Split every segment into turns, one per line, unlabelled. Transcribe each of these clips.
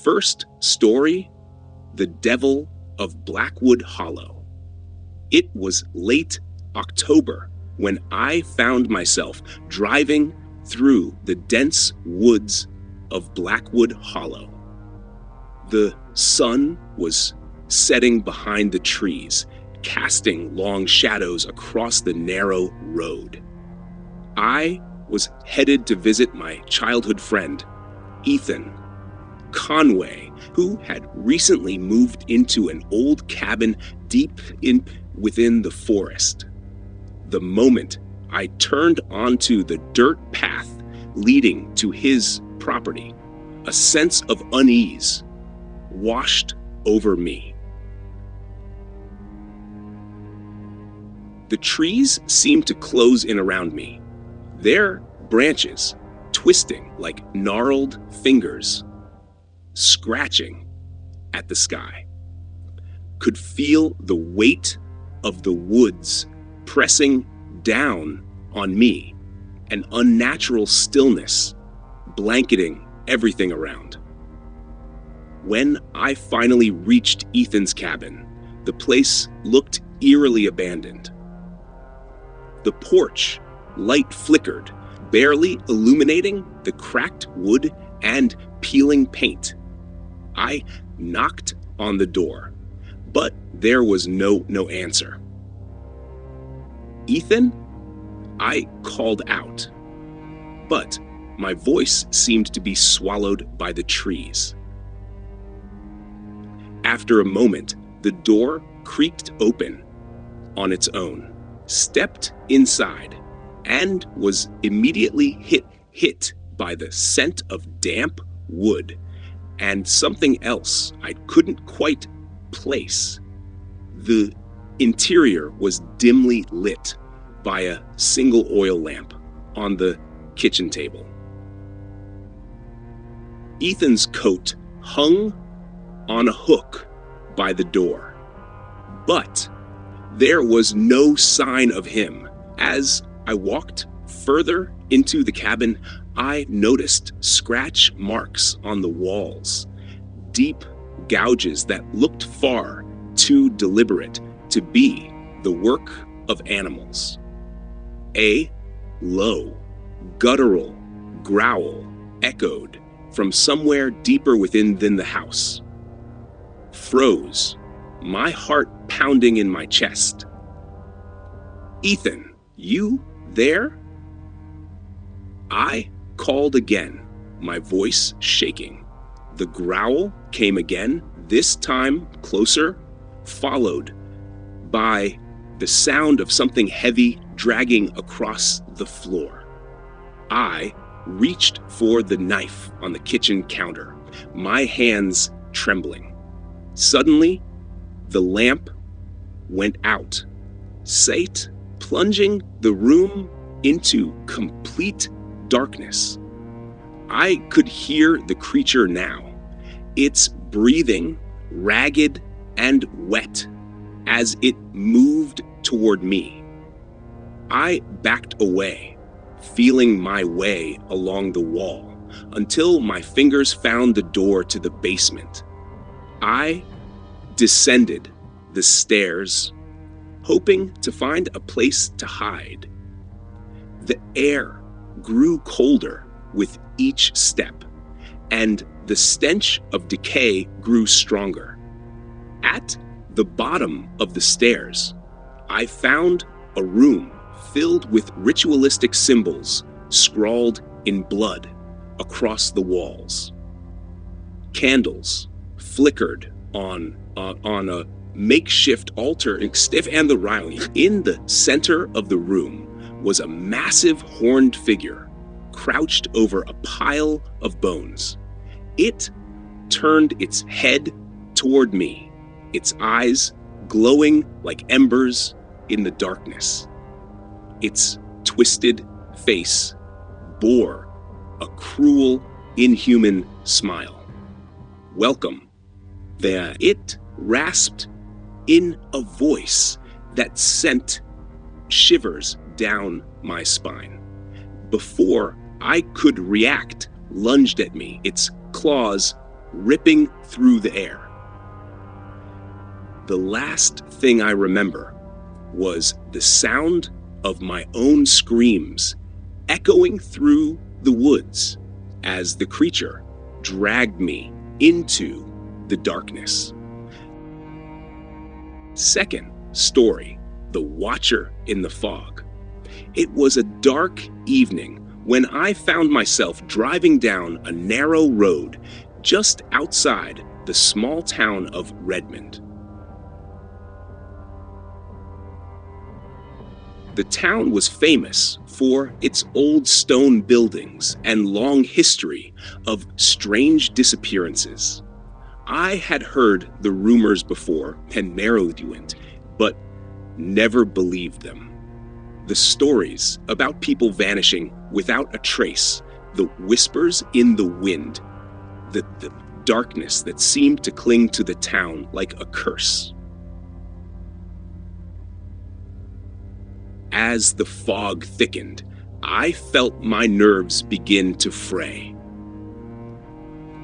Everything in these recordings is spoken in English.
first story, The Devil of Blackwood Hollow. It was late October when I found myself driving through the dense woods of Blackwood Hollow. The sun was setting behind the trees, casting long shadows across the narrow road. I was headed to visit my childhood friend, Ethan Conway, who had recently moved into an old cabin deep within the forest. The moment I turned onto the dirt path leading to his property, a sense of unease washed over me. The trees seemed to close in around me, their branches twisting like gnarled fingers, scratching at the sky. Could feel the weight of the woods pressing down on me, an unnatural stillness blanketing everything around. When I finally reached Ethan's cabin, the place looked eerily abandoned. The porch light flickered, barely illuminating the cracked wood and peeling paint. I knocked on the door, but there was no answer. Ethan? I called out, but my voice seemed to be swallowed by the trees. After a moment, the door creaked open on its own, stepped inside, and was immediately hit by the scent of damp wood and something else I couldn't quite place. The interior was dimly lit by a single oil lamp on the kitchen table. Ethan's coat hung on a hook by the door, but there was no sign of him. As I walked further into the cabin, I noticed scratch marks on the walls, deep gouges that looked far too deliberate to be the work of animals. A low, guttural growl echoed from somewhere deeper within the house. Froze, my heart pounding in my chest. "Ethan, you there?" I called again, my voice shaking. The growl came again, this time closer, followed by the sound of something heavy dragging across the floor. I reached for the knife on the kitchen counter, my hands trembling. Suddenly, the lamp went out, sight plunging the room into complete darkness. I could hear the creature now, its breathing ragged and wet as it moved toward me. I backed away, feeling my way along the wall until my fingers found the door to the basement. I descended the stairs, hoping to find a place to hide. The air grew colder with each step, and the stench of decay grew stronger. At the bottom of the stairs, I found a room filled with ritualistic symbols scrawled in blood across the walls. Candles flickered on a makeshift altar, stiff and the railing. In the center of the room was a massive horned figure crouched over a pile of bones. It turned its head toward me, its eyes glowing like embers in the darkness. Its twisted face bore a cruel, inhuman smile. "Welcome." It rasped in a voice that sent shivers down my spine. Before I could react, lunged at me, its claws ripping through the air. The last thing I remember was the sound of my own screams echoing through the woods as the creature dragged me into the darkness. Second story, The Watcher in the Fog. It was a dark evening when I found myself driving down a narrow road just outside the small town of Redmond. The town was famous for its old stone buildings and long history of strange disappearances. I had heard the rumors before and married went, but never believed them. The stories about people vanishing without a trace, the whispers in the wind, the darkness that seemed to cling to the town like a curse. As the fog thickened, I felt my nerves begin to fray.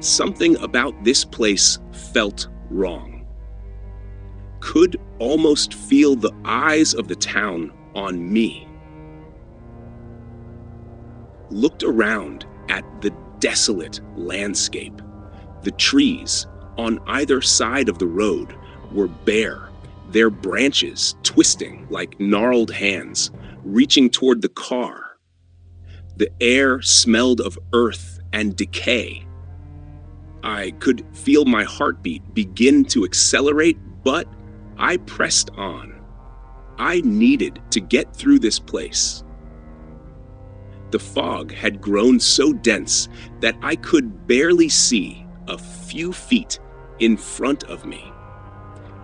Something about this place felt wrong. Could almost feel the eyes of the town on me. Looked around at the desolate landscape. The trees on either side of the road were bare, their branches twisting like gnarled hands, reaching toward the car. The air smelled of earth and decay. I could feel my heartbeat begin to accelerate, but I pressed on. I needed to get through this place. The fog had grown so dense that I could barely see a few feet in front of me.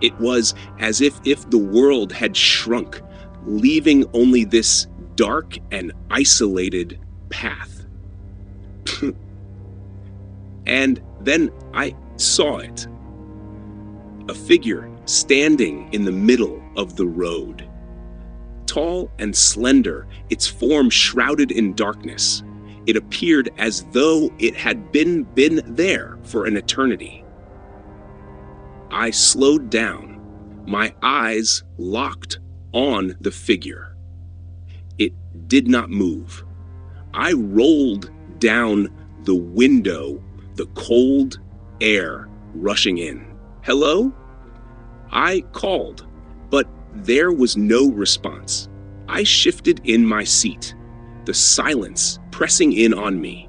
It was as if the world had shrunk, leaving only this dark and isolated path. And then I saw it. A figure standing in the middle of the road. Tall and slender, its form shrouded in darkness. It appeared as though it had been there for an eternity. I slowed down, my eyes locked on the figure. It did not move. I rolled down the window, the cold air rushing in. "Hello?" I called, but there was no response. I shifted in my seat, the silence pressing in on me.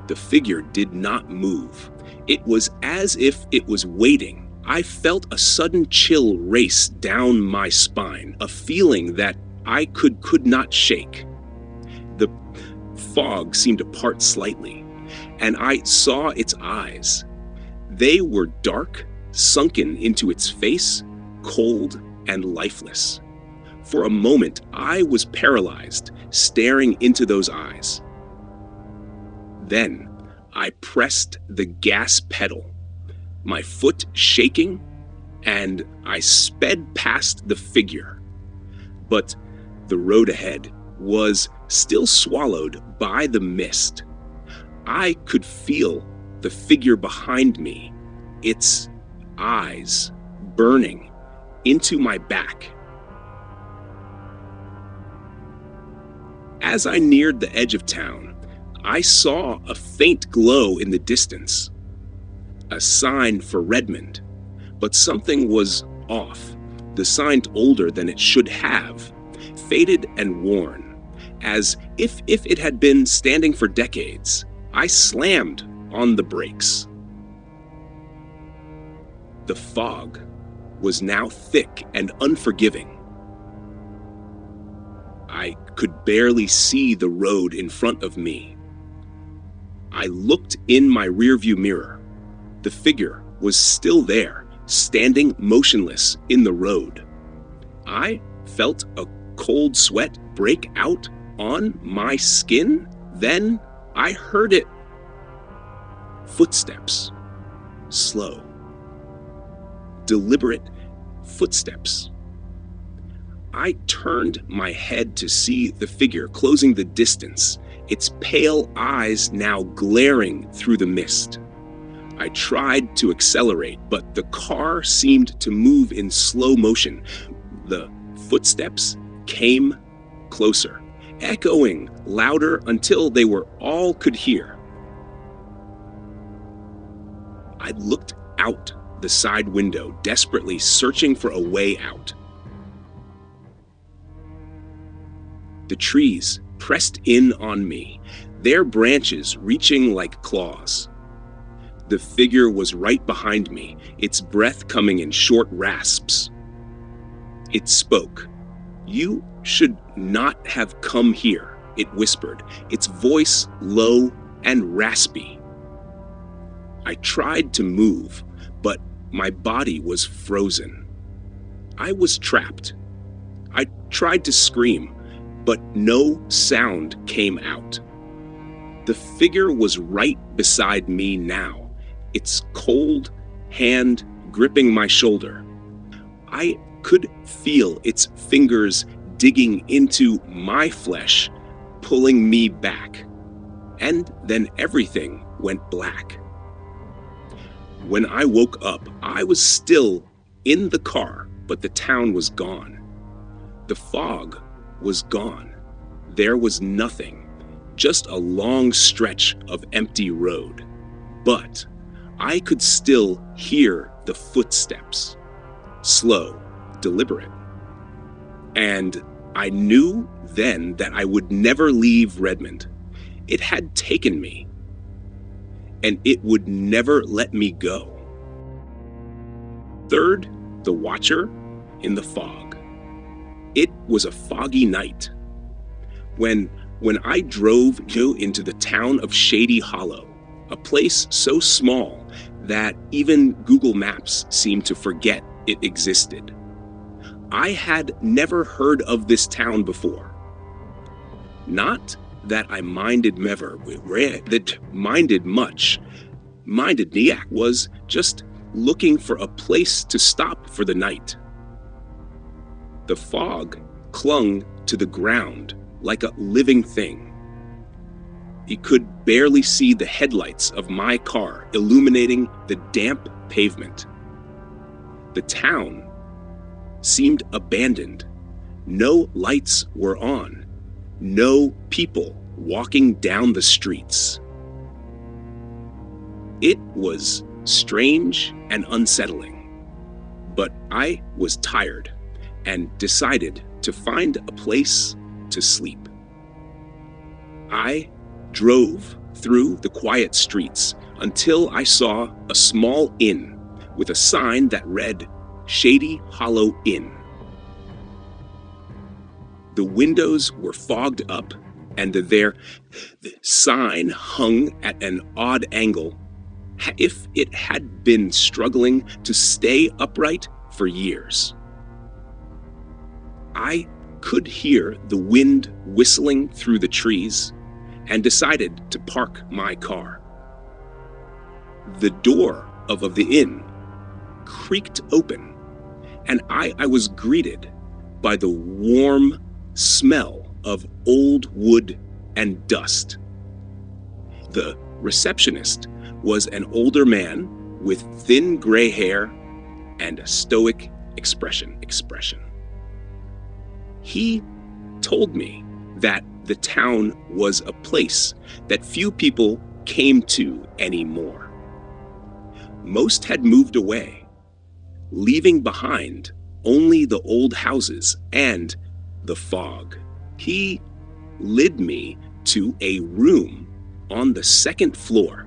The figure did not move. It was as if it was waiting. I felt a sudden chill race down my spine, a feeling that I could not shake. The fog seemed to part slightly, and I saw its eyes. They were dark, sunken into its face, cold and lifeless. For a moment, I was paralyzed, staring into those eyes. Then I pressed the gas pedal, my foot shaking, and I sped past the figure. But the road ahead was still swallowed by the mist. I could feel the figure behind me, its eyes burning into my back. As I neared the edge of town, I saw a faint glow in the distance, a sign for Redmond, but something was off. The sign older than it should have, faded and worn, as if it had been standing for decades. I slammed on the brakes. The fog was now thick and unforgiving. I could barely see the road in front of me. I looked in my rearview mirror. The figure was still there, standing motionless in the road. I felt a cold sweat break out on my skin. Then I heard it. Footsteps. Slow. Deliberate footsteps. I turned my head to see the figure closing the distance, its pale eyes now glaring through the mist. I tried to accelerate, but the car seemed to move in slow motion. The footsteps came closer, echoing louder until they were all could hear. I looked out the side window, desperately searching for a way out. The trees pressed in on me, their branches reaching like claws. The figure was right behind me, its breath coming in short rasps. It spoke. "You should not have come here," it whispered, its voice low and raspy. I tried to move, but my body was frozen. I was trapped. I tried to scream, but no sound came out. The figure was right beside me now, its cold hand gripping my shoulder. I could feel its fingers digging into my flesh, pulling me back. And then everything went black. When I woke up, I was still in the car, but the town was gone. The fog was gone. There was nothing, just a long stretch of empty road. But I could still hear the footsteps, slow, deliberate. And I knew then that I would never leave Redmond. It had taken me, and it would never let me go. Third, the Watcher in the fog. It was a foggy night. When I drove into the town of Shady Hollow, a place so small that even Google Maps seemed to forget it existed. I had never heard of this town before. Not that I minded much. I was just looking for a place to stop for the night. The fog clung to the ground like a living thing. You could barely see the headlights of my car illuminating the damp pavement. The town seemed abandoned. No lights were on. No people walking down the streets. It was strange and unsettling, but I was tired and decided to find a place to sleep. I drove through the quiet streets until I saw a small inn with a sign that read Shady Hollow Inn. The windows were fogged up, and the sign hung at an odd angle, if it had been struggling to stay upright for years. I could hear the wind whistling through the trees and decided to park my car. The door of the inn creaked open, and I was greeted by the warm smell of old wood and dust. The receptionist was an older man with thin gray hair and a stoic expression. He told me that the town was a place that few people came to anymore. Most had moved away, leaving behind only the old houses and the fog. He led me to a room on the second floor.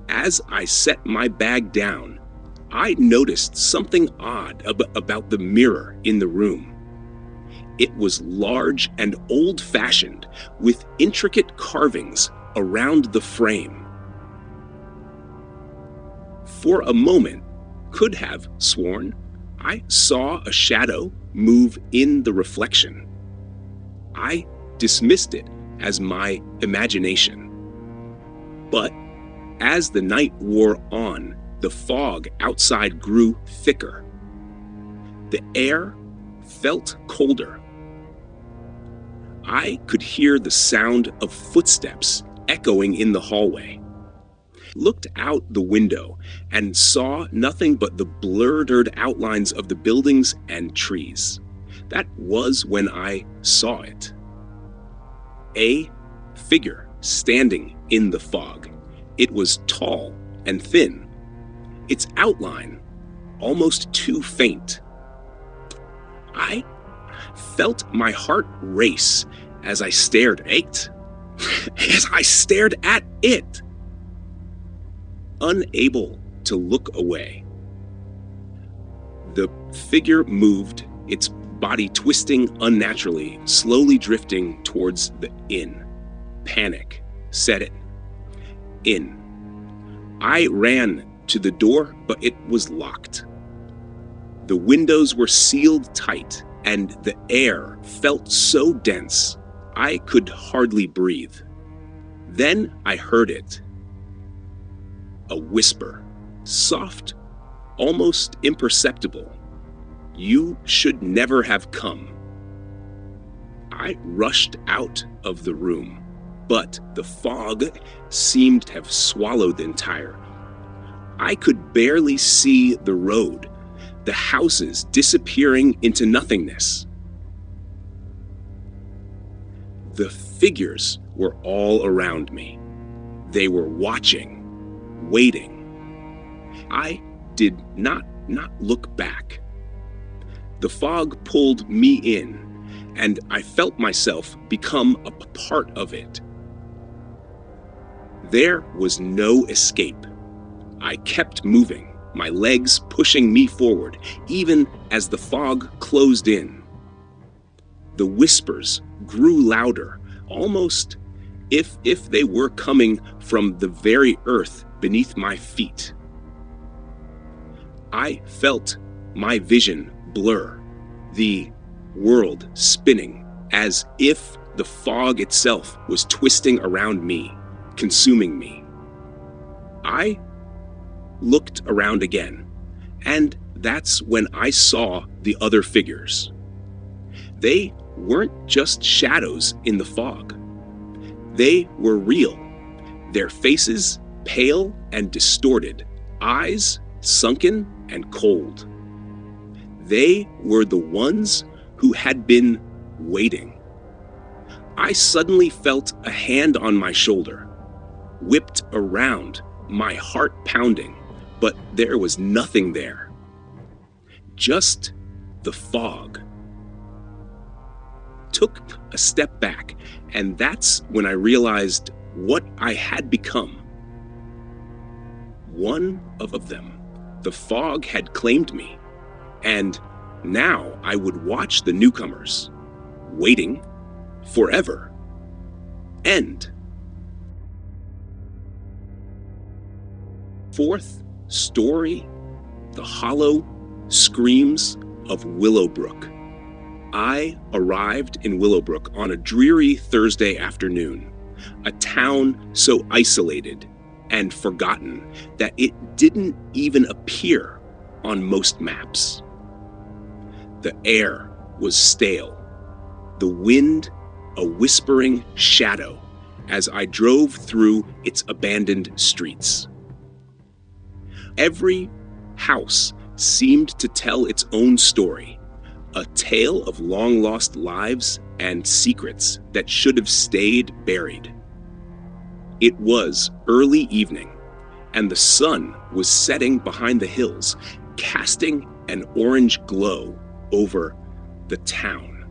As I set my bag down, I noticed something odd about the mirror in the room. It was large and old-fashioned, with intricate carvings around the frame. For a moment, could have sworn I saw a shadow move in the reflection. I dismissed it as my imagination. But as the night wore on, the fog outside grew thicker. The air felt colder. I could hear the sound of footsteps echoing in the hallway. Looked out the window and saw nothing but the blurred outlines of the buildings and trees. That was when I saw it. A figure standing in the fog. It was tall and thin, its outline almost too faint. I felt my heart race as I stared at it, unable to look away. The figure moved, its body twisting unnaturally, slowly drifting towards the inn. Panic set in. I ran to the door, but it was locked. The windows were sealed tight, and the air felt so dense I could hardly breathe. Then I heard it. A whisper, soft, almost imperceptible. "You should never have come." I rushed out of the room, but the fog seemed to have swallowed the entire. I could barely see the road, the houses disappearing into nothingness. The figures were all around me. They were watching, waiting. I did not look back. The fog pulled me in, and I felt myself become a part of it. There was no escape. I kept moving, my legs pushing me forward, even as the fog closed in. The whispers grew louder, almost if they were coming from the very earth beneath my feet. I felt my vision blur, the world spinning, as if the fog itself was twisting around me, consuming me. I looked around again, and that's when I saw the other figures. They weren't just shadows in the fog. They were real, their faces pale and distorted, eyes sunken and cold. They were the ones who had been waiting. I suddenly felt a hand on my shoulder, whipped around, my heart pounding, but there was nothing there. Just the fog. Took a step back, and that's when I realized what I had become. One of them. The fog had claimed me, and now I would watch the newcomers, waiting forever. End. Fourth story, The Hollow Screams of Willowbrook. I arrived in Willowbrook on a dreary Thursday afternoon, a town so isolated and forgotten that it didn't even appear on most maps. The air was stale, the wind a whispering shadow as I drove through its abandoned streets. Every house seemed to tell its own story, a tale of long-lost lives and secrets that should have stayed buried. It was early evening, and the sun was setting behind the hills, casting an orange glow over the town.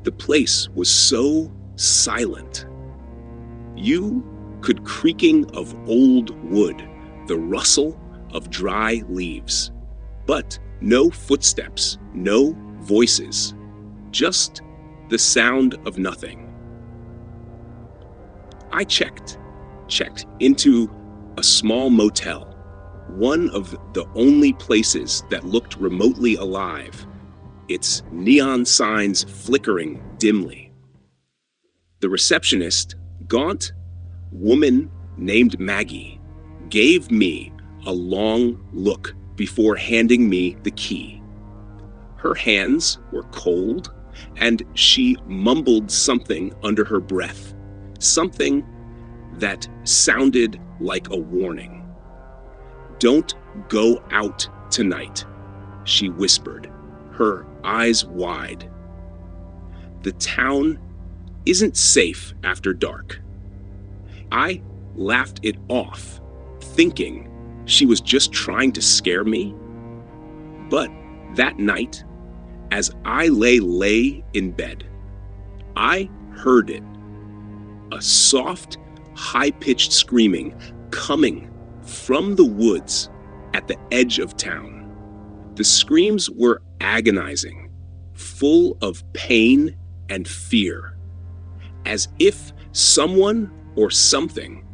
The place was so silent. You could creaking of old wood, the rustle of dry leaves, but no footsteps, no voices, just the sound of nothing. I checked into a small motel, one of the only places that looked remotely alive, its neon signs flickering dimly. The receptionist, gaunt woman named Maggie, gave me a long look before handing me the key. Her hands were cold, and she mumbled something under her breath, something that sounded like a warning. "Don't go out tonight," she whispered, her eyes wide. "The town isn't safe after dark." I laughed it off, thinking she was just trying to scare me. But that night, as I lay in bed, I heard it. A soft, high-pitched screaming coming from the woods at the edge of town. The screams were agonizing, full of pain and fear, as if someone or something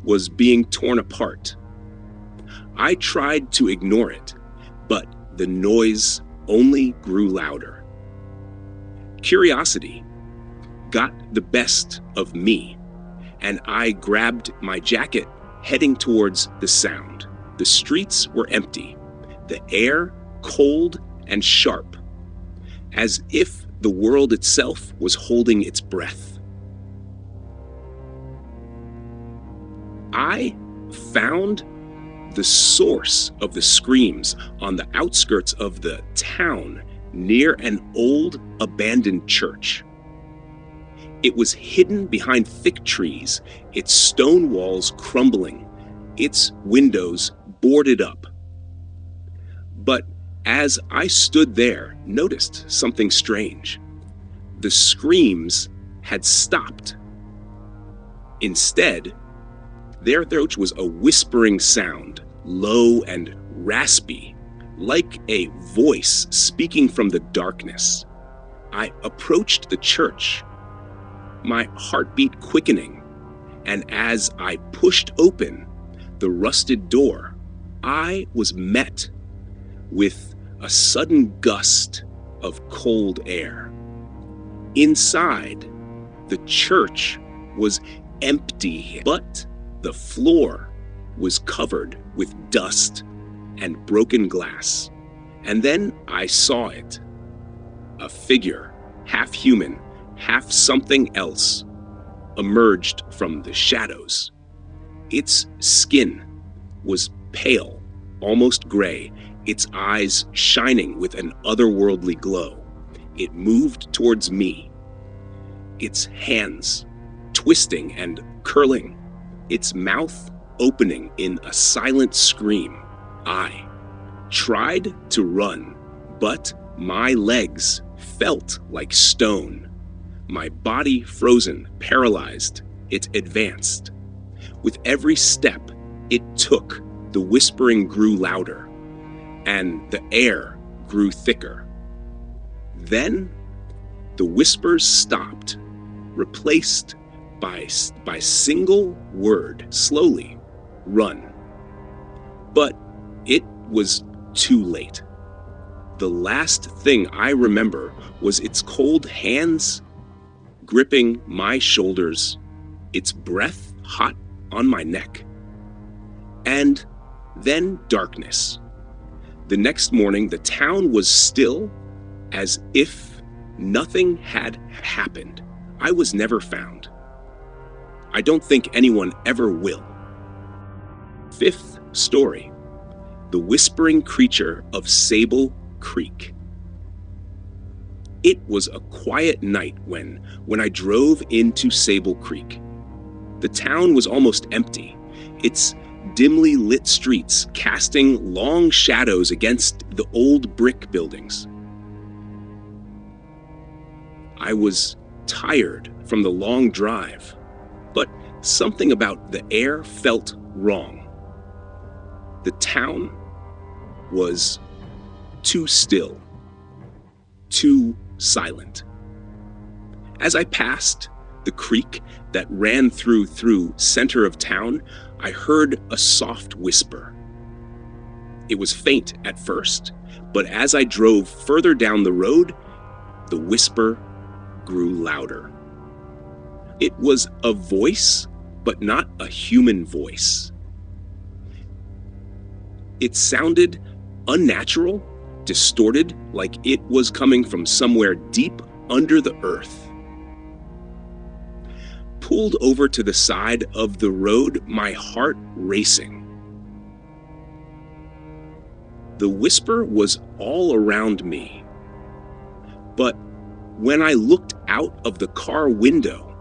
was being torn apart. I tried to ignore it, but the noise only grew louder. Curiosity got the best of me, and I grabbed my jacket, heading towards the sound. The streets were empty, the air cold and sharp, as if the world itself was holding its breath. I found the source of the screams on the outskirts of the town, near an old abandoned church. It was hidden behind thick trees, its stone walls crumbling, its windows boarded up. But as I stood there, noticed something strange. The screams had stopped. Instead, there was a whispering sound, low and raspy, like a voice speaking from the darkness. I approached the church, my heartbeat quickening, and as I pushed open the rusted door, I was met with a sudden gust of cold air. Inside, the church was empty, but the floor was covered with dust and broken glass. And then I saw it. A figure, half human, half something else, emerged from the shadows. Its skin was pale, almost gray, its eyes shining with an otherworldly glow. It moved towards me, its hands twisting and curling, its mouth opening in a silent scream. I tried to run, but my legs felt like stone. My body frozen, paralyzed, it advanced. With every step it took, the whispering grew louder, and the air grew thicker. Then the whispers stopped, replaced by single word, slowly, "Run." But it was too late. The last thing I remember was its cold hands gripping my shoulders, its breath hot on my neck. And then darkness. The next morning, the town was still, as if nothing had happened. I was never found. I don't think anyone ever will. Fifth story: The Whispering Creature of Sable Creek. It was a quiet night when I drove into Sable Creek. The town was almost empty, its dimly lit streets casting long shadows against the old brick buildings. I was tired from the long drive, but something about the air felt wrong. The town was too still, too silent. As I passed the creek that ran through center of town, I heard a soft whisper. It was faint at first, but as I drove further down the road, the whisper grew louder. It was a voice, but not a human voice. It sounded unnatural, distorted like it was coming from somewhere deep under the earth. Pulled over to the side of the road, my heart racing. The whisper was all around me, but when I looked out of the car window,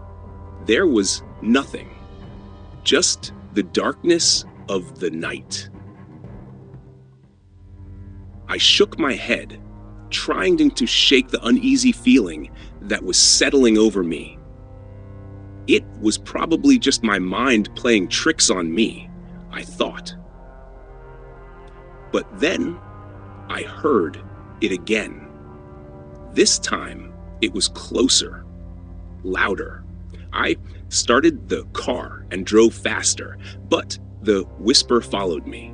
there was nothing, just the darkness of the night. I shook my head, trying to shake the uneasy feeling that was settling over me. It was probably just my mind playing tricks on me, I thought. But then I heard it again. This time it was closer, louder. I started the car and drove faster, but the whisper followed me.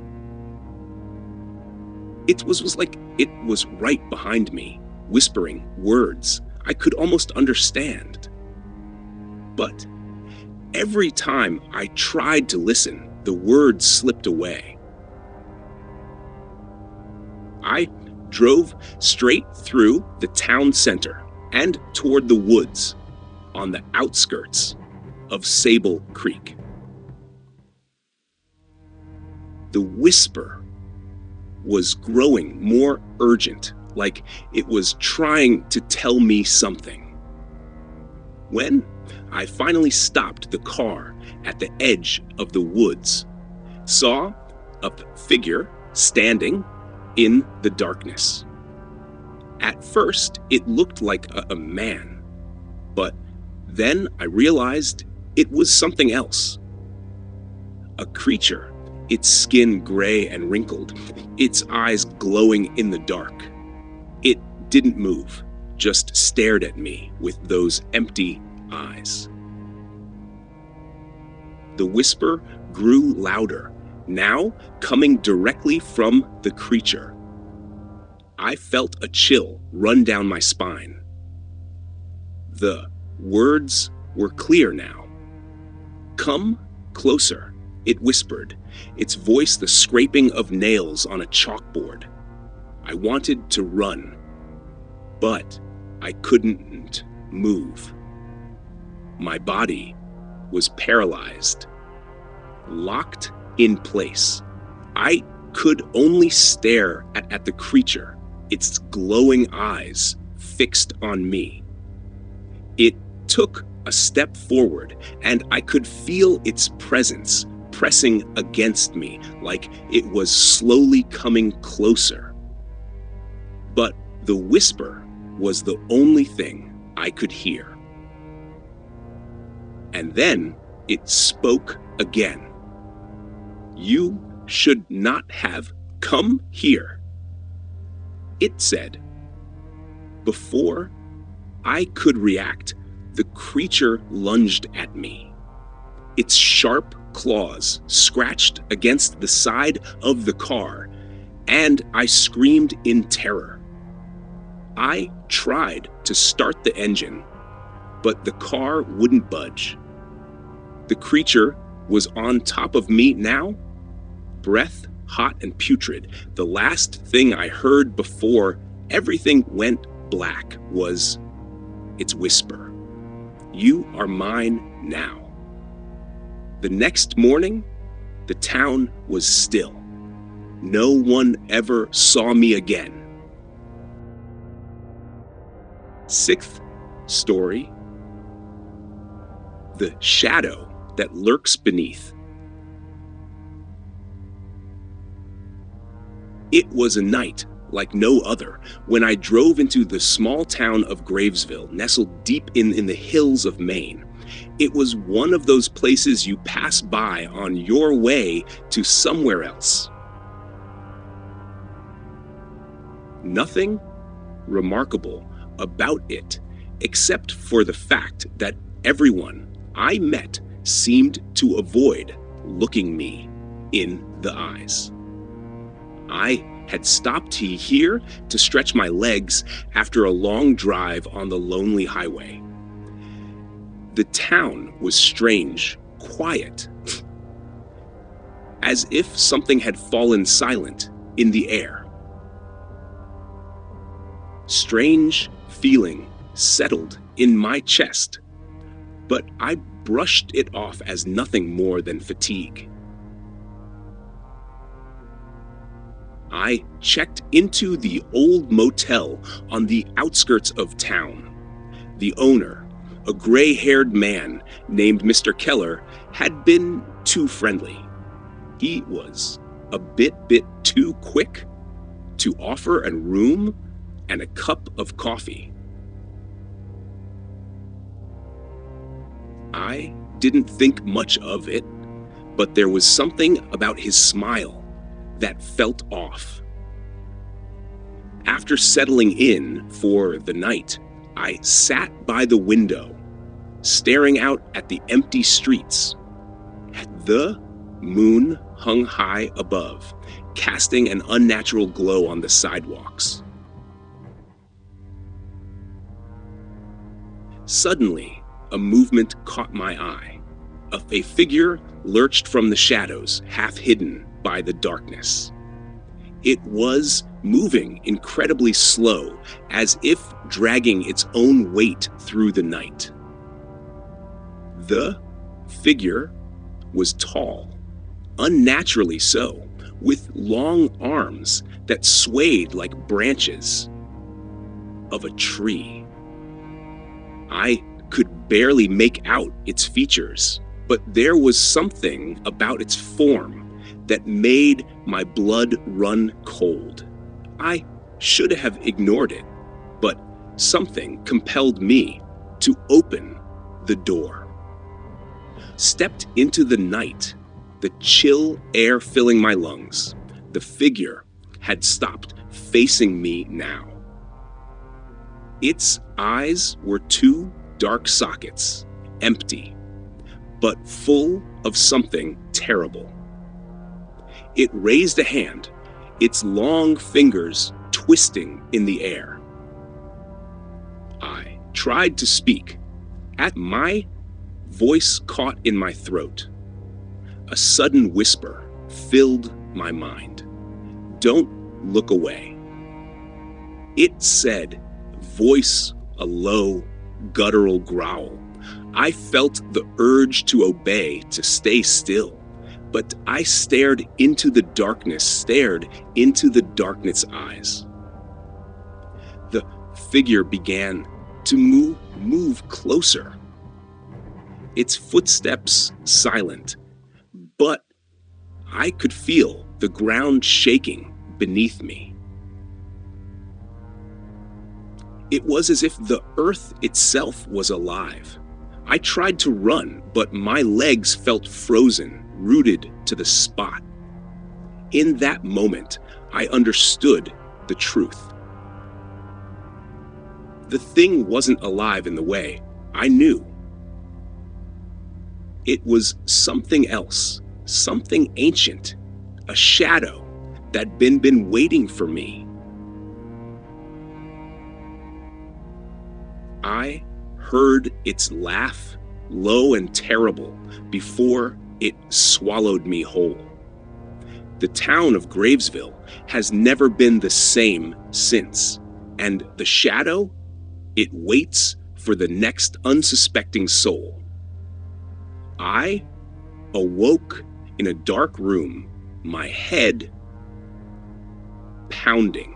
It was like it was right behind me, whispering words I could almost understand. But every time I tried to listen, the words slipped away. I drove straight through the town center and toward the woods on the outskirts of Sable Creek. The whisper was growing more urgent, like it was trying to tell me something. When I finally stopped the car at the edge of the woods, saw a figure standing in the darkness. At first, it looked like a man, but then I realized it was something else. A creature, its skin gray and wrinkled, its eyes glowing in the dark. It didn't move, just stared at me with those empty eyes. The whisper grew louder, now coming directly from the creature. I felt a chill run down my spine. The words were clear now. "Come closer," it whispered, its voice the scraping of nails on a chalkboard. I wanted to run, but I couldn't move. My body was paralyzed, locked in place. I could only stare at the creature, its glowing eyes fixed on me. It took a step forward, and I could feel its presence pressing against me, like it was slowly coming closer. But the whisper was the only thing I could hear. And then it spoke again. "You should not have come here," it said. Before I could react, the creature lunged at me. Its sharp claws scratched against the side of the car, and I screamed in terror. I tried to start the engine, but the car wouldn't budge. The creature was on top of me now, breath hot and putrid. The last thing I heard before everything went black was its whisper. "You are mine now." The next morning, the town was still. No one ever saw me again. Sixth story: the shadow that lurks beneath. It was a night like no other when I drove into the small town of Gravesville, nestled deep in the hills of Maine. It was one of those places you pass by on your way to somewhere else. Nothing remarkable about it, except for the fact that everyone I met seemed to avoid looking me in the eyes. I had stopped here to stretch my legs after a long drive on the lonely highway. The town was strange, quiet, as if something had fallen silent in the air. strange feeling settled in my chest, but I brushed it off as nothing more than fatigue. I checked into the old motel on the outskirts of town. The owner, a gray-haired man named Mr. Keller, had been too friendly. He was a bit too quick to offer a room and a cup of coffee. I didn't think much of it, but there was something about his smile that felt off. After settling in for the night, I sat by the window, staring out at the empty streets. The moon hung high above, casting an unnatural glow on the sidewalks. Suddenly, a movement caught my eye. A figure lurched from the shadows, half hidden by the darkness. It was moving incredibly slow, as if dragging its own weight through the night. The figure was tall, unnaturally so, with long arms that swayed like branches of a tree. I could barely make out its features, but there was something about its form that made my blood run cold. I should have ignored it, but something compelled me to open the door. Stepped into the night, the chill air filling my lungs. The figure had stopped facing me now. Its eyes were two dark sockets, empty, but full of something terrible. It raised a hand, its long fingers twisting in the air. I tried to speak. My voice caught in my throat. A sudden whisper filled my mind. "Don't look away." It said, voice a low, guttural growl. I felt the urge to obey, to stay still. But I stared into the darkness eyes. The figure began to move closer. Its footsteps silent, but I could feel the ground shaking beneath me. It was as if the earth itself was alive. I tried to run, but my legs felt frozen, rooted to the spot. In that moment, I understood the truth. The thing wasn't alive in the way I knew. It was something else, something ancient, a shadow that'd been waiting for me. I heard its laugh, low and terrible, before it swallowed me whole. The town of Gravesville has never been the same since, and the shadow, it waits for the next unsuspecting soul. I awoke in a dark room, my head pounding.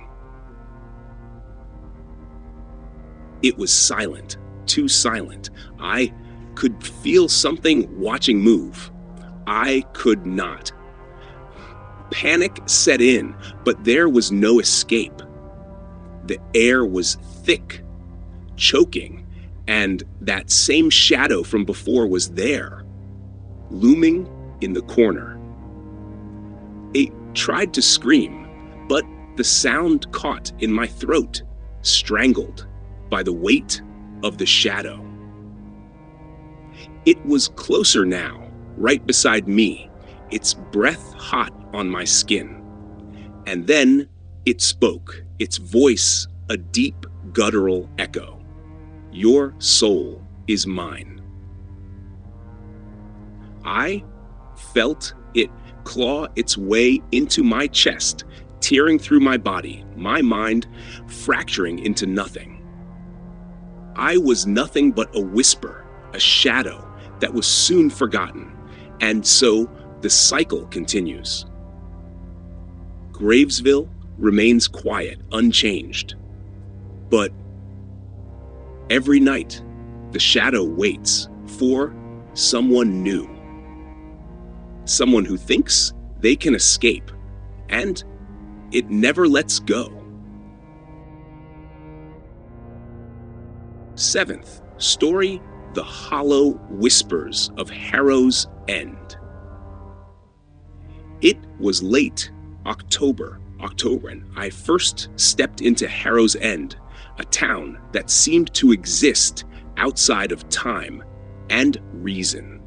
It was silent, too silent. I could feel something watching move. I could not. Panic set in, but there was no escape. The air was thick, choking, and that same shadow from before was there, looming in the corner. I tried to scream, but the sound caught in my throat, strangled by the weight of the shadow. It was closer now, right beside me, its breath hot on my skin. And then it spoke, its voice a deep, guttural echo. "Your soul is mine." I felt it claw its way into my chest, tearing through my body, my mind fracturing into nothing. I was nothing but a whisper, a shadow that was soon forgotten, and so the cycle continues. Gravesville remains quiet, unchanged. But every night, the shadow waits for someone new. Someone who thinks they can escape, and it never lets go. 7th story, The Hollow Whispers of Harrow's End. It was late October, and I first stepped into Harrow's End, a town that seemed to exist outside of time and reason.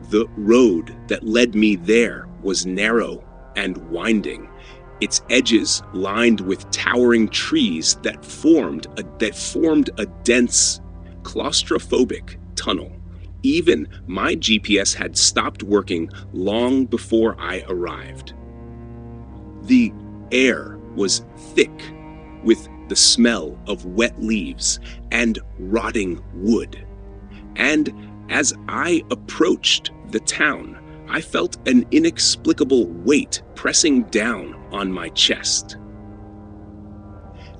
The road that led me there was narrow and winding, its edges lined with towering trees that formed a dense, claustrophobic tunnel. Even my GPS had stopped working long before I arrived. The air was thick with the smell of wet leaves and rotting wood. And as I approached the town, I felt an inexplicable weight pressing down on my chest.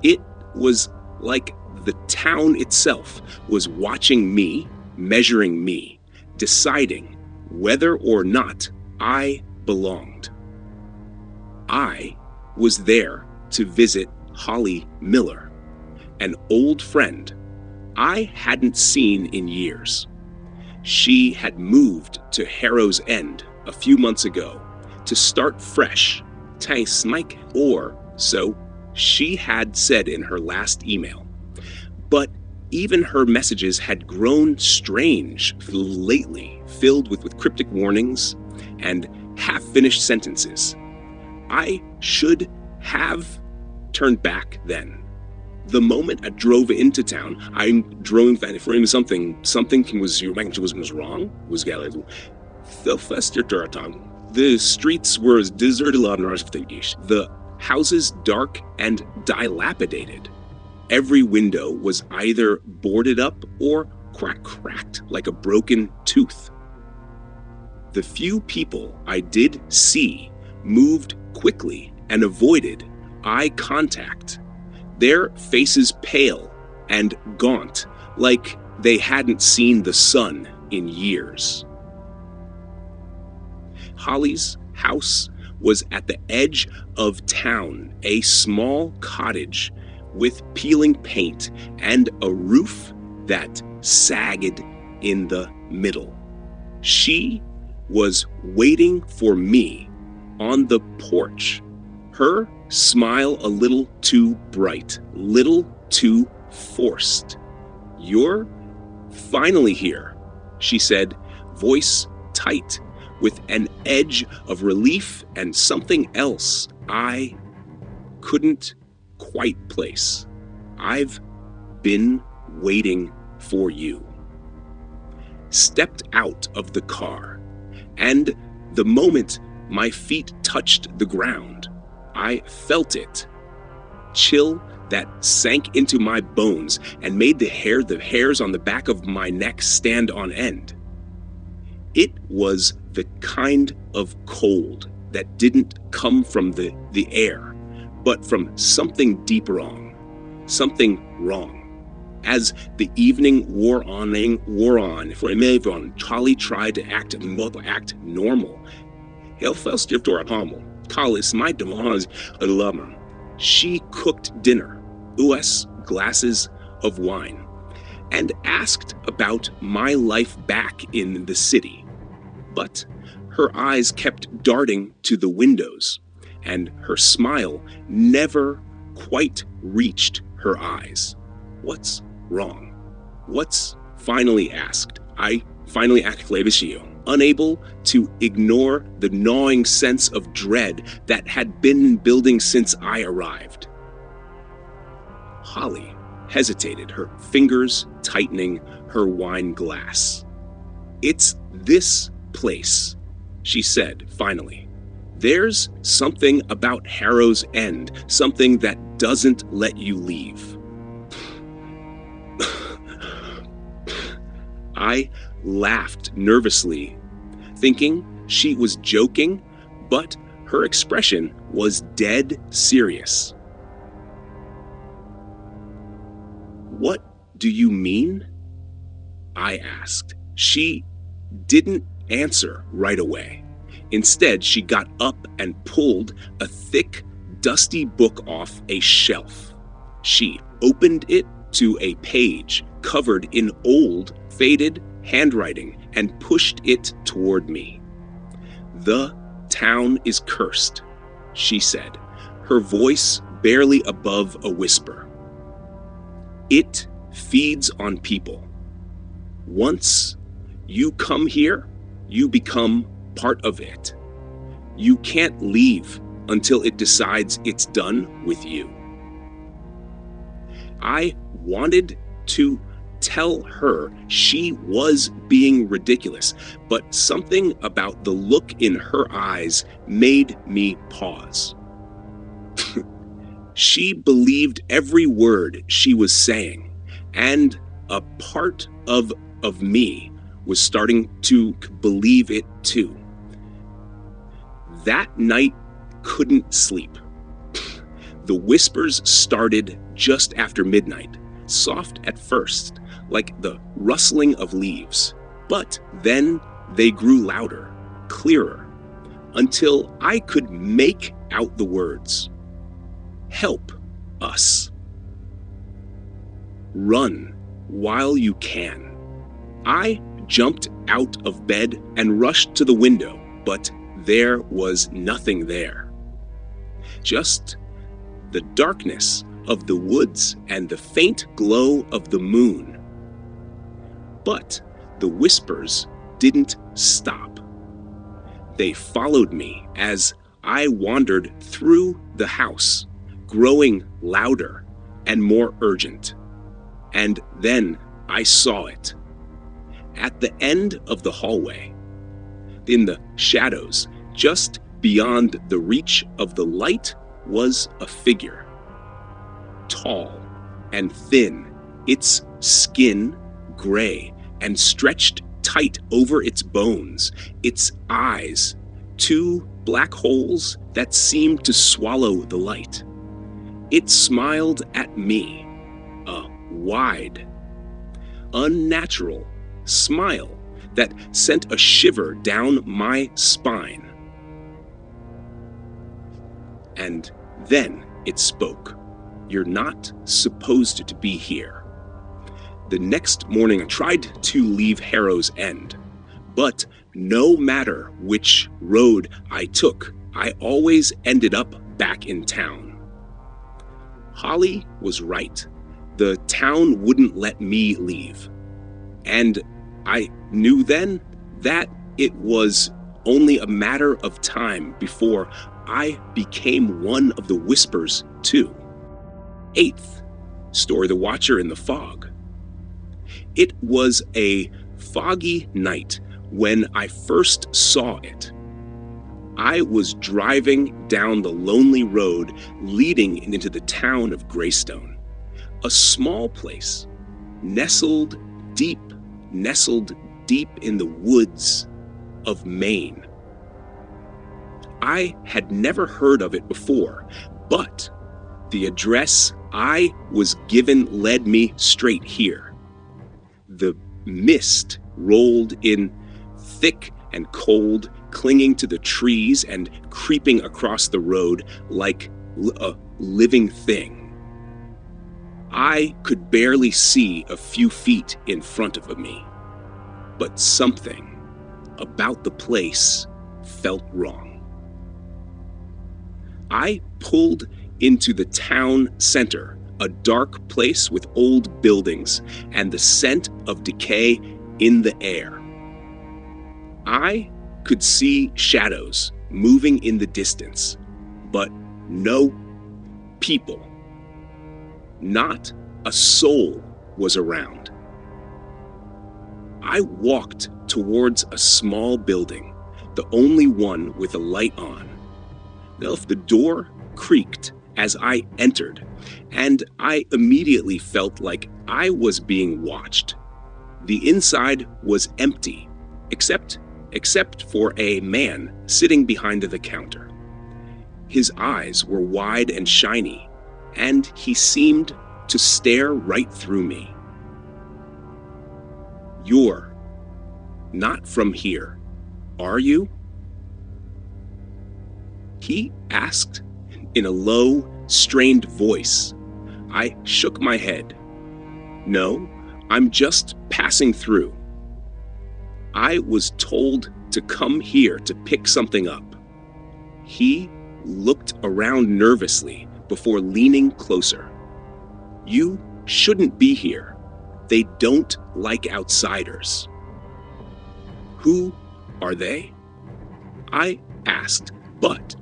It was like the town itself was watching me, measuring me, deciding whether or not I belonged. I was there to visit Holly Miller, an old friend I hadn't seen in years. She had moved to Harrow's End a few months ago to start fresh, or so she had said in her last email. But even her messages had grown strange lately, filled with cryptic warnings and half-finished sentences. I should have turned back then. The moment I drove into town, I drove for something was wrong. The streets were deserted, the houses dark and dilapidated. Every window was either boarded up or cracked like a broken tooth. The few people I did see moved quickly and avoided eye contact, their faces pale and gaunt, like they hadn't seen the sun in years. Holly's house was at the edge of town, a small cottage with peeling paint and a roof that sagged in the middle. She was waiting for me on the porch, her smile a little too bright, little too forced. "You're finally here," she said, voice tight, with an edge of relief and something else I couldn't quite place. "I've been waiting for you." Stepped out of the car, and the moment my feet touched the ground, I felt it. Chill that sank into my bones and made the hairs on the back of my neck stand on end. It was the kind of cold that didn't come from the air, but from something deep wrong. Something wrong. As the evening wore on, Charlie tried to act normal. She cooked dinner, US glasses of wine, and asked about my life back in the city. But her eyes kept darting to the windows, and her smile never quite reached her eyes. "What's wrong? What's?" finally asked. I finally asked Clavishio, unable to ignore the gnawing sense of dread that had been building since I arrived. Holly hesitated, her fingers tightening her wine glass. "It's this place," she said finally. There's something about Harrow's End, something that doesn't let you leave. I laughed nervously, thinking she was joking, but her expression was dead serious. "What do you mean?" I asked. She didn't answer right away. Instead, she got up and pulled a thick, dusty book off a shelf. She opened it to a page covered in old, faded handwriting and pushed it toward me. "The town is cursed," she said, her voice barely above a whisper. "It feeds on people. Once you come here, you become part of it. You can't leave until it decides it's done with you." I wanted to tell her she was being ridiculous, but something about the look in her eyes made me pause. She believed every word she was saying, and a part of me was starting to believe it too. That night, couldn't sleep. The whispers started just after midnight, soft at first, like the rustling of leaves, but then they grew louder, clearer, until I could make out the words. "Help us. Run while you can." I jumped out of bed and rushed to the window, but there was nothing there. Just the darkness of the woods and the faint glow of the moon. But the whispers didn't stop. They followed me as I wandered through the house, growing louder and more urgent. And then I saw it. At the end of the hallway, in the shadows, just beyond the reach of the light, was a figure. Tall and thin, its skin gray and stretched tight over its bones, its eyes, two black holes that seemed to swallow the light. It smiled at me, a wide, unnatural smile that sent a shiver down my spine. And then it spoke. "You're not supposed to be here." The next morning I tried to leave Harrow's End, but no matter which road I took, I always ended up back in town. Holly was right. The town wouldn't let me leave. And I knew then that it was only a matter of time before I became one of the whispers too. 8th, Story the Watcher in the Fog. It was a foggy night when I first saw it. I was driving down the lonely road leading into the town of Greystone, a small place nestled deep in the woods of Maine. I had never heard of it before, but the address I was given led me straight here. The mist rolled in thick and cold, clinging to the trees and creeping across the road like a living thing. I could barely see a few feet in front of me, but something about the place felt wrong. I pulled into the town center, a dark place with old buildings and the scent of decay in the air. I could see shadows moving in the distance, but no people. Not a soul was around. I walked towards a small building, the only one with a light on, The door creaked as I entered, and I immediately felt like I was being watched. The inside was empty, except for a man sitting behind the counter. His eyes were wide and shiny, and he seemed to stare right through me. "You're not from here, are you?" he asked in a low, strained voice. I shook my head. "No, I'm just passing through. I was told to come here to pick something up." He looked around nervously before leaning closer. "You shouldn't be here. They don't like outsiders." "Who are they?" I asked, but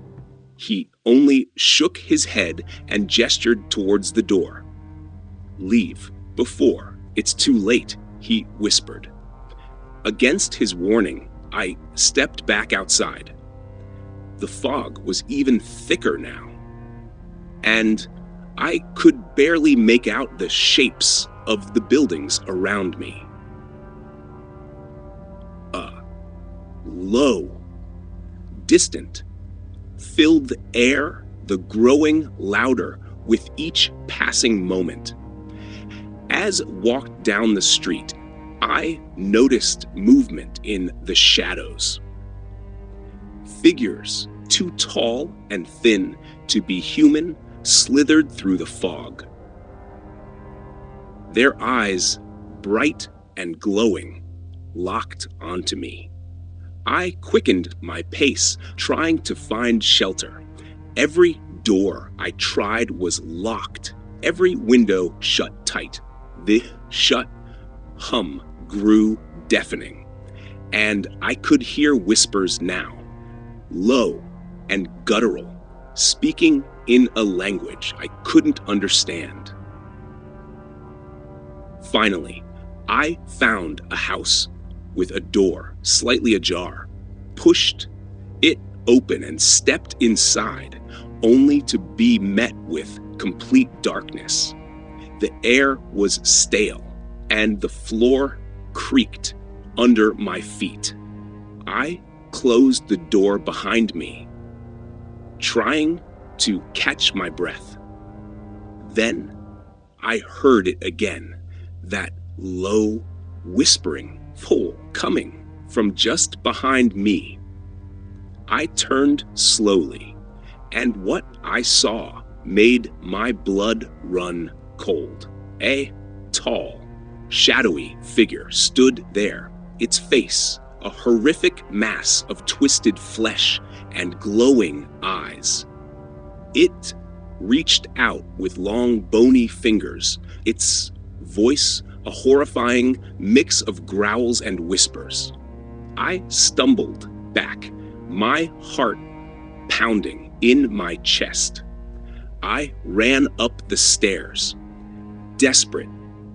he only shook his head and gestured towards the door. "Leave before it's too late," he whispered. Against his warning, I stepped back outside. The fog was even thicker now, and I could barely make out the shapes of the buildings around me. Low, distant, filled the air, the growing louder with each passing moment. As walked down the street, I noticed movement in the shadows. Figures too tall and thin to be human slithered through the fog. Their eyes, bright and glowing, locked onto me. I quickened my pace, trying to find shelter. Every door I tried was locked, every window shut tight. The shut hum grew deafening, and I could hear whispers now, low and guttural, speaking in a language I couldn't understand. Finally, I found a house with a door slightly ajar, pushed it open and stepped inside, only to be met with complete darkness. The air was stale, and the floor creaked under my feet. I closed the door behind me, trying to catch my breath. Then I heard it again, that low, whispering pull coming from just behind me. I turned slowly, and what I saw made my blood run cold. A tall, shadowy figure stood there, its face a horrific mass of twisted flesh and glowing eyes. It reached out with long, bony fingers, its voice a horrifying mix of growls and whispers. I stumbled back, my heart pounding in my chest. I ran up the stairs, desperate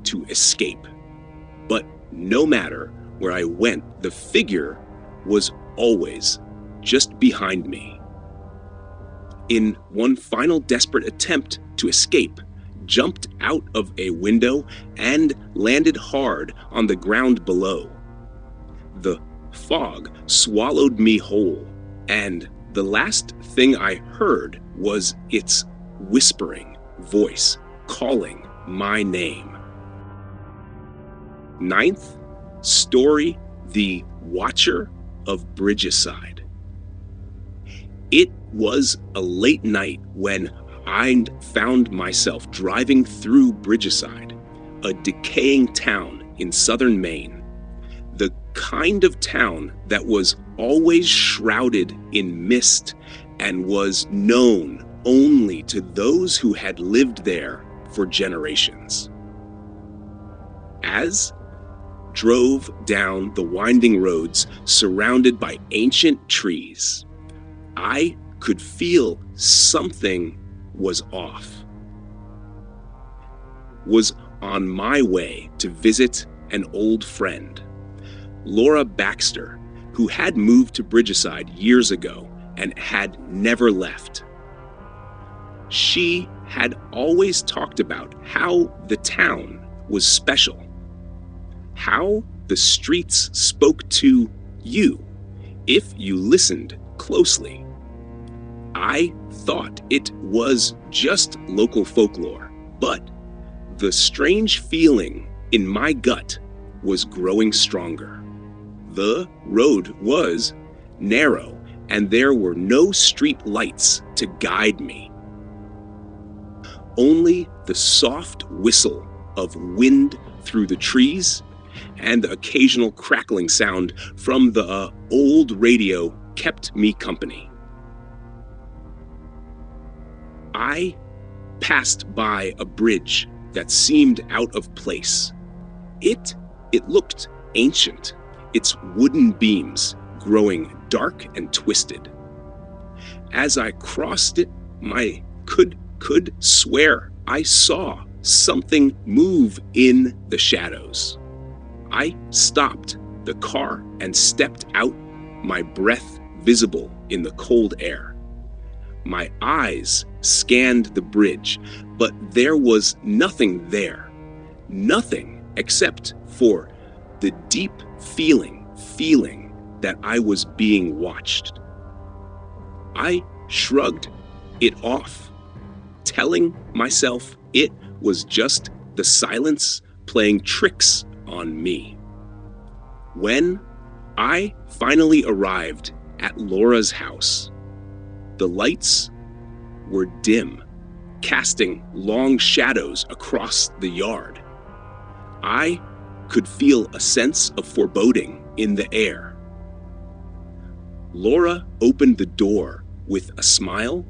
to escape. But no matter where I went, the figure was always just behind me. In one final desperate attempt to escape, jumped out of a window and landed hard on the ground below. The fog swallowed me whole, and the last thing I heard was its whispering voice calling my name. Ninth story, The Watcher of Bridgeside. It was a late night when I found myself driving through Bridgeside, a decaying town in southern Maine. The kind of town that was always shrouded in mist and was known only to those who had lived there for generations. As drove down the winding roads surrounded by ancient trees, I could feel something was off. Was on my way to visit an old friend, Laura Baxter, who had moved to Bridgeside years ago and had never left. She had always talked about how the town was special, how the streets spoke to you if you listened closely. I thought it was just local folklore, but the strange feeling in my gut was growing stronger. The road was narrow, and there were no street lights to guide me. Only the soft whistle of wind through the trees and the occasional crackling sound from the old radio kept me company. I passed by a bridge that seemed out of place. It looked ancient, its wooden beams growing dark and twisted. As I crossed it, I could swear I saw something move in the shadows. I stopped the car and stepped out, my breath visible in the cold air. My eyes scanned the bridge, but there was nothing there. Nothing except for the deep feeling that I was being watched. I shrugged it off, telling myself it was just the silence playing tricks on me. When I finally arrived at Laura's house, the lights were dim, casting long shadows across the yard. I could feel a sense of foreboding in the air. Laura opened the door with a smile.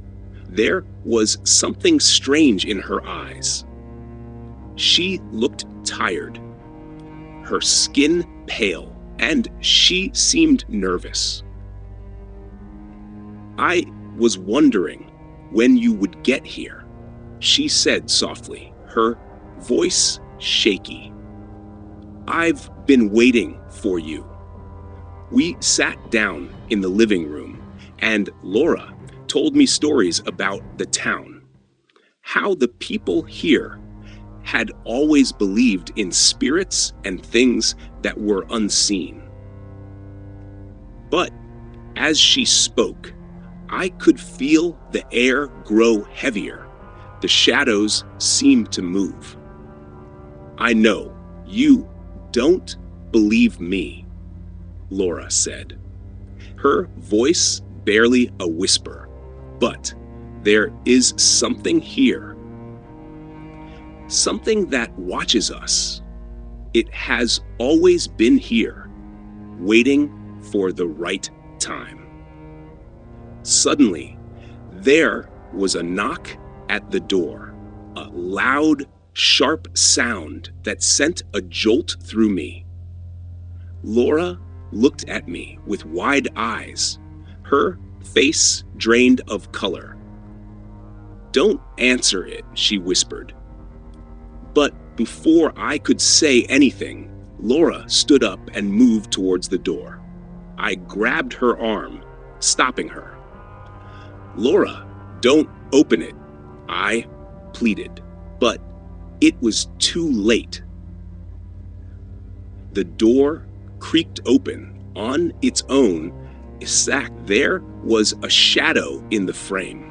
There was something strange in her eyes. She looked tired, her skin pale, and she seemed nervous. "I was wondering when you would get here," she said softly, her voice shaky. "I've been waiting for you." We sat down in the living room, and Laura told me stories about the town, how the people here had always believed in spirits and things that were unseen. But as she spoke, I could feel the air grow heavier. The shadows seemed to move. "I know you don't believe me," Laura said, her voice barely a whisper, "but there is something here. Something that watches us. It has always been here, waiting for the right time." Suddenly, there was a knock at the door, a loud, sharp sound that sent a jolt through me. Laura looked at me with wide eyes, her face drained of color. "Don't answer it," she whispered. But before I could say anything, Laura stood up and moved towards the door. I grabbed her arm, stopping her. "Laura, don't open it," I pleaded, but it was too late. The door creaked open on its own. There was a shadow in the frame.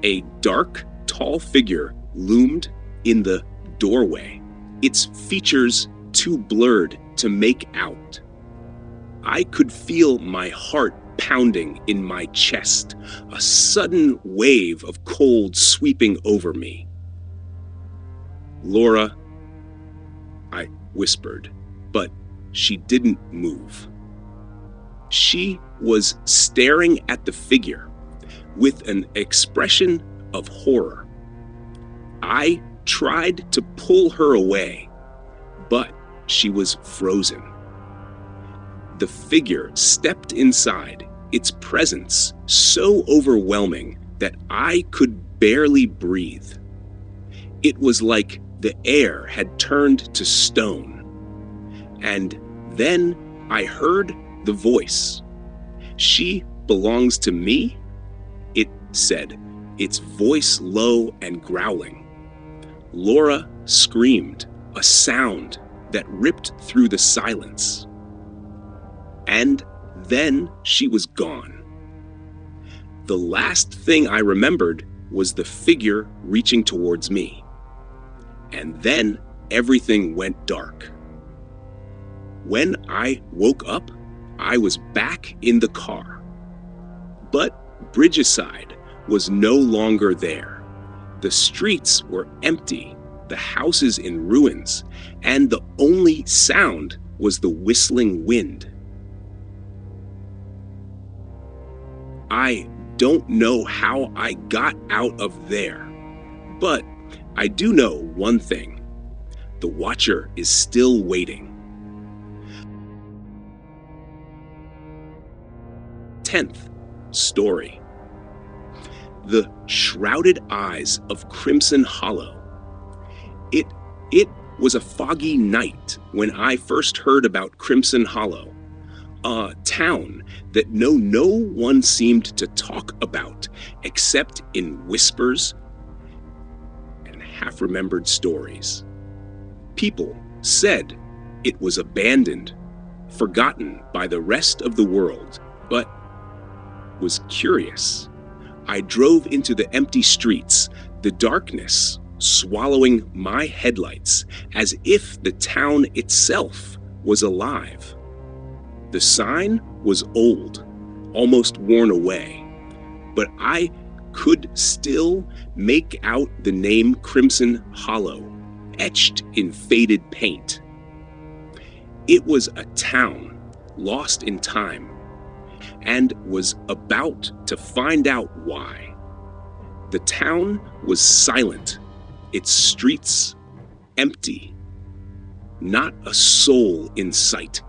A dark, tall figure loomed in the doorway, its features too blurred to make out. I could feel my heart pounding in my chest, a sudden wave of cold sweeping over me. "Laura," I whispered, but she didn't move. She was staring at the figure with an expression of horror. I tried to pull her away, but she was frozen. The figure stepped inside, its presence so overwhelming that I could barely breathe. It was like the air had turned to stone. And then I heard the voice. She belongs to me?" it said, its voice low and growling. Laura screamed, a sound that ripped through the silence. And then she was gone. The last thing I remembered was the figure reaching towards me. And then everything went dark. When I woke up, I was back in the car. But Bridgeside was no longer there. The streets were empty, the houses in ruins, and the only sound was the whistling wind. I don't know how I got out of there, but I do know one thing. The Watcher is still waiting. 10th story. The shrouded eyes of Crimson Hollow. It was a foggy night when I first heard about Crimson Hollow, a town that no one seemed to talk about except in whispers and half-remembered stories. People said it was abandoned, forgotten by the rest of the world, but was curious. I drove into the empty streets, the darkness swallowing my headlights as if the town itself was alive. The sign was old, almost worn away, but I could still make out the name Crimson Hollow, etched in faded paint. It was a town lost in time, and was about to find out why. The town was silent, its streets empty, not a soul in sight.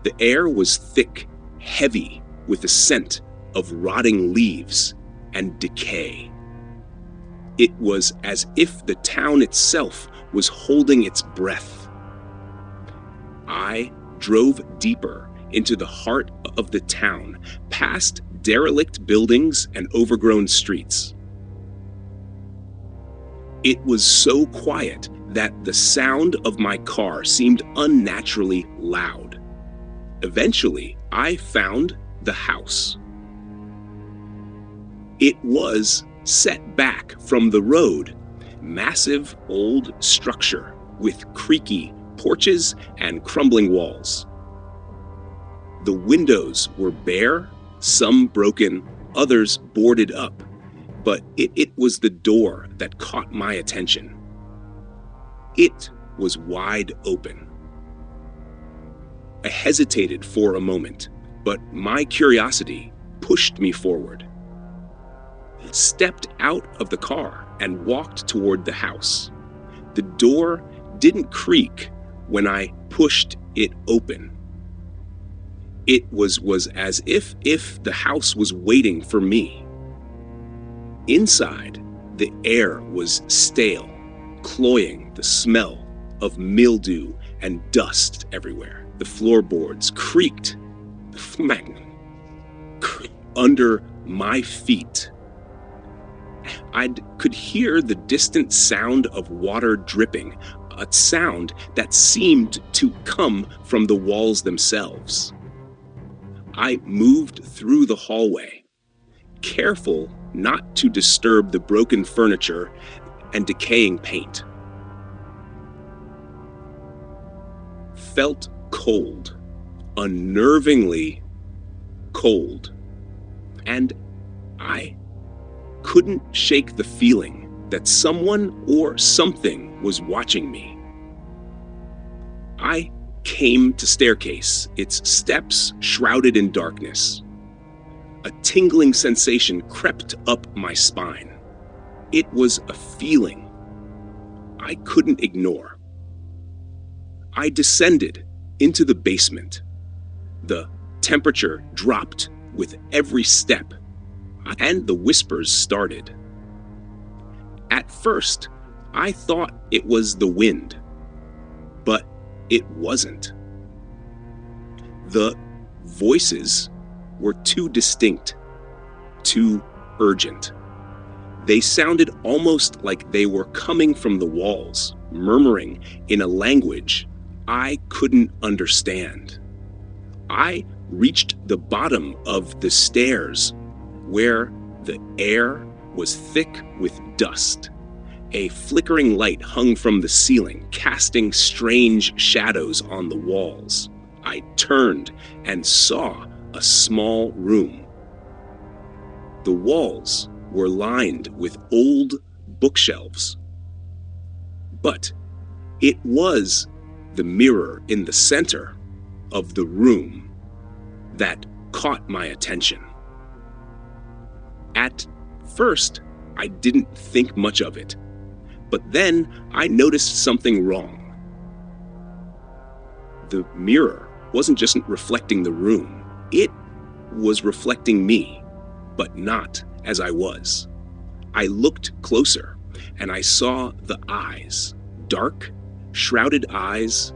The air was thick, heavy with the scent of rotting leaves and decay. It was as if the town itself was holding its breath. I drove deeper into the heart of the town, past derelict buildings and overgrown streets. It was so quiet that the sound of my car seemed unnaturally loud. Eventually, I found the house. It was set back from the road, massive old structure with creaky porches and crumbling walls. The windows were bare, some broken, others boarded up, but it was the door that caught my attention. It was wide open. I hesitated for a moment, but my curiosity pushed me forward. I stepped out of the car and walked toward the house. The door didn't creak when I pushed it open. It was as if the house was waiting for me. Inside, the air was stale, cloying the smell of mildew and dust everywhere. The floorboards creaked under my feet. I could hear the distant sound of water dripping, a sound that seemed to come from the walls themselves. I moved through the hallway, careful not to disturb the broken furniture and decaying paint. Felt cold, unnervingly cold, and I couldn't shake the feeling that someone or something was watching me. I came to staircase, its steps shrouded in darkness. A tingling sensation crept up my spine. It was a feeling I couldn't ignore. I descended into the basement. The temperature dropped with every step, and the whispers started. At first, I thought it was the wind, but it wasn't. The voices were too distinct, too urgent. They sounded almost like they were coming from the walls, murmuring in a language I couldn't understand. I reached the bottom of the stairs, where the air was thick with dust. A flickering light hung from the ceiling, casting strange shadows on the walls. I turned and saw a small room. The walls were lined with old bookshelves. But it was the mirror in the center of the room that caught my attention. At first, I didn't think much of it, but then I noticed something wrong. The mirror wasn't just reflecting the room, it was reflecting me, but not as I was. I looked closer, and I saw the eyes, dark, shrouded eyes,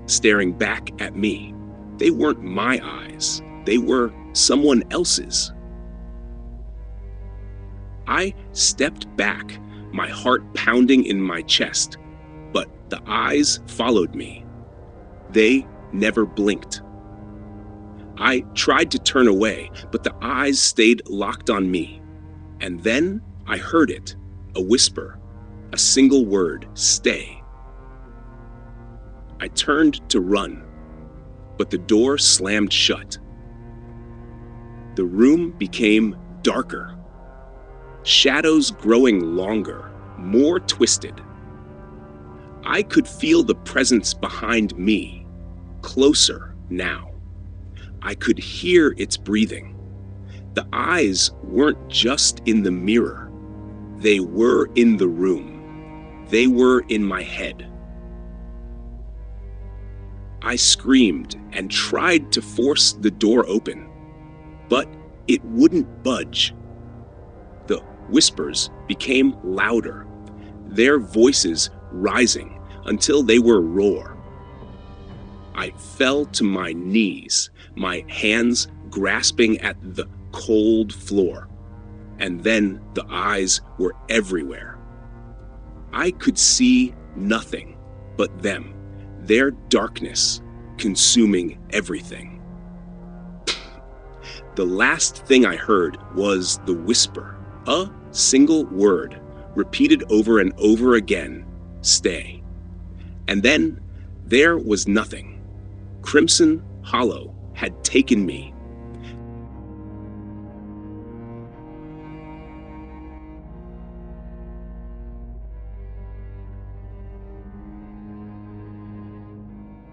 staring back at me. They weren't my eyes, they were someone else's. I stepped back, my heart pounding in my chest, but the eyes followed me. They never blinked. I tried to turn away, but the eyes stayed locked on me. And then I heard it, a whisper, a single word, "Stay." I turned to run, but the door slammed shut. The room became darker, shadows growing longer, more twisted. I could feel the presence behind me, closer now. I could hear its breathing. The eyes weren't just in the mirror. They were in the room. They were in my head. I screamed and tried to force the door open, but it wouldn't budge. The whispers became louder, their voices rising until they were roar. I fell to my knees, my hands grasping at the cold floor, and then the eyes were everywhere. I could see nothing but them, their darkness consuming everything. The last thing I heard was the whisper, a single word, repeated over and over again, "Stay." And then there was nothing. Crimson Hollow had taken me